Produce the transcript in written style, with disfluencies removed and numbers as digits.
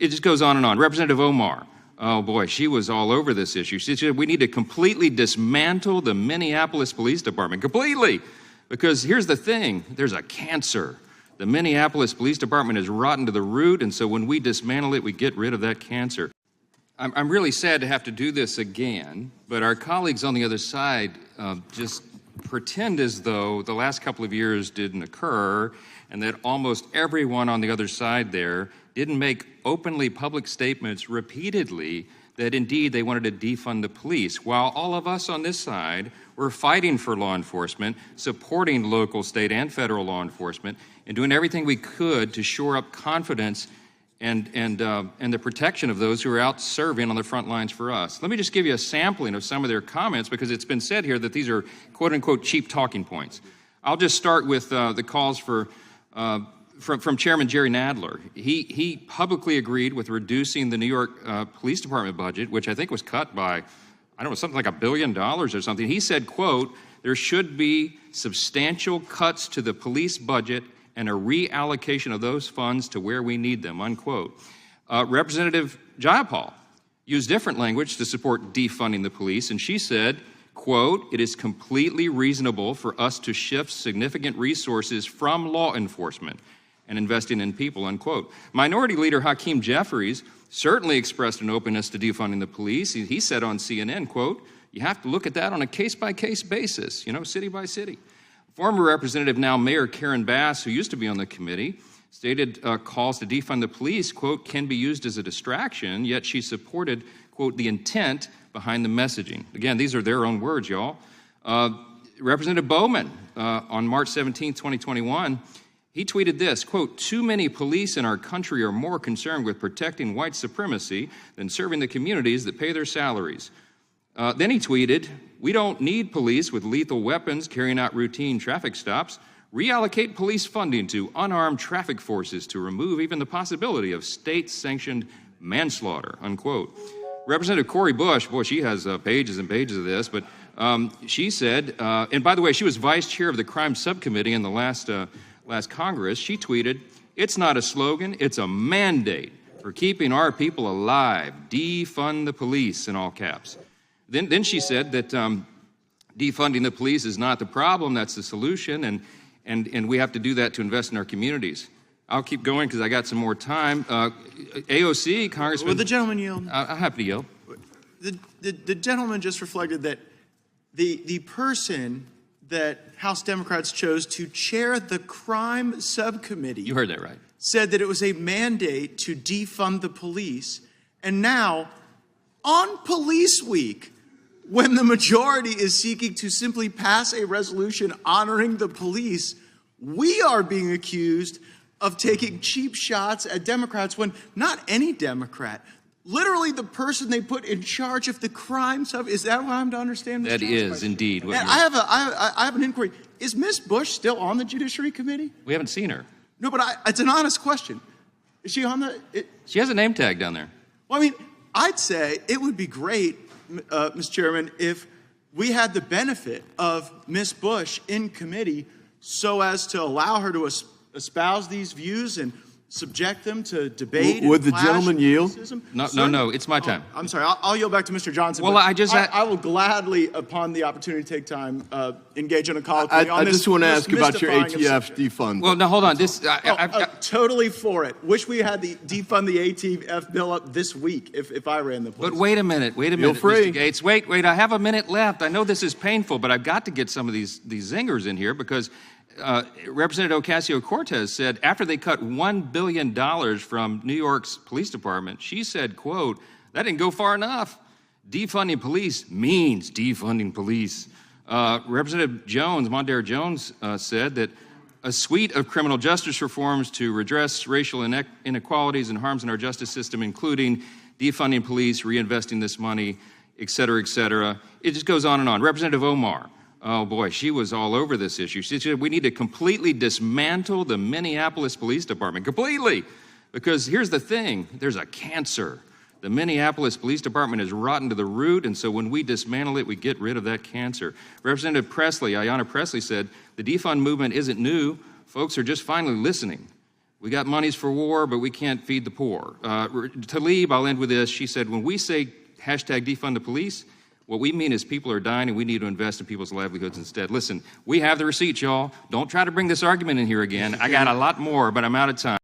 It just goes on and on. Representative Omar, oh boy, she was all over this issue. She said we need to completely dismantle the Minneapolis Police Department, completely. Because here's the thing, there's a cancer. The Minneapolis Police Department is rotten to the root, and so when we dismantle it, we get rid of that cancer. I'm really sad to have to do this again, but our colleagues on the other side just pretend as though the last couple of years didn't occur and that almost everyone on the other side there didn't make openly public statements repeatedly that indeed they wanted to defund the police, while all of us on this side were fighting for law enforcement, supporting local, state, and federal law enforcement, and doing everything we could to shore up confidence and the protection of those who are out serving on the front lines for us. Let me just give you a sampling of some of their comments, because it's been said here that these are quote-unquote cheap talking points. I'll just start with the calls from Chairman Jerry Nadler. He publicly agreed with reducing the New York Police Department budget, which I think was cut by, I don't know, something like $1 billion or something. He said, quote, there should be substantial cuts to the police budget and a reallocation of those funds to where we need them, unquote. Representative Jayapal used different language to support defunding the police, and she said, quote, it is completely reasonable for us to shift significant resources from law enforcement and investing in people, unquote. Minority Leader Hakeem Jeffries certainly expressed an openness to defunding the police. He said on CNN, quote, you have to look at that on a case-by-case basis, city by city. Former Representative, now Mayor Karen Bass, who used to be on the committee, stated calls to defund the police, quote, can be used as a distraction, yet she supported, quote, the intent behind the messaging. Again, these are their own words, y'all. Representative Bowman, on March 17, 2021, he tweeted this, quote, too many police in our country are more concerned with protecting white supremacy than serving the communities that pay their salaries. Then he tweeted, we don't need police with lethal weapons carrying out routine traffic stops. Reallocate police funding to unarmed traffic forces to remove even the possibility of state-sanctioned manslaughter, unquote. Representative Cori Bush, boy, she has pages and pages of this, but she said, and by the way, she was vice chair of the crime subcommittee in the last Congress. She tweeted, it's not a slogan, it's a mandate for keeping our people alive. Defund the police, in all caps. Then she said that defunding the police is not the problem, that's the solution, and we have to do that to invest in our communities. I'll keep going because I got some more time. AOC, Congressman... Will the gentleman yield? I'm happy to yield. The gentleman just reflected that the person that House Democrats chose to chair the crime subcommittee... You heard that right. ...said that it was a mandate to defund the police, and now, on Police Week, when the majority is seeking to simply pass a resolution honoring the police, we are being accused of taking cheap shots at Democrats when not any Democrat, literally the person they put in charge of the crime sub. Is that what I'm to understand? That is indeed. And I have an inquiry. Is Ms. Bush still on the Judiciary Committee? We haven't seen her. No, but it's an honest question. Is she on the? She has a name tag down there. Well, I mean, I'd say it would be great, Mr. Chairman, if we had the benefit of Ms. Bush in committee so as to allow her to espouse these views and subject them to debate. Would the gentleman yield? No, it's my time. I'm sorry, I'll yield back to Mr. Johnson. Well, I will gladly, upon the opportunity to take time, engage in a colloquy on I this. just want to ask about your ATF defund. Well, now hold on. Totally for it. Wish we had the defund the ATF bill up this week if I ran the place. But wait a minute, Mr. Gates. Wait, I have a minute left. I know this is painful, but I've got to get some of these zingers in here because Representative Ocasio-Cortez said after they cut $1 billion from New York's police department, she said, quote, that didn't go far enough. Defunding police means defunding police. Representative Mondaire Jones said that a suite of criminal justice reforms to redress racial inequalities and harms in our justice system, including defunding police, reinvesting this money, et cetera, et cetera. It just goes on and on. Representative Omar, oh boy, she was all over this issue. She said we need to completely dismantle the Minneapolis Police Department, completely. Because here's the thing, there's a cancer. The Minneapolis Police Department is rotten to the root, and so when we dismantle it, we get rid of that cancer. Representative Ayanna Pressley said, the defund movement isn't new. Folks are just finally listening. We got monies for war, but we can't feed the poor. Tlaib, I'll end with this. She said, when we say hashtag defund the police, what we mean is people are dying and we need to invest in people's livelihoods instead. Listen, we have the receipts, y'all. Don't try to bring this argument in here again. I got a lot more, but I'm out of time.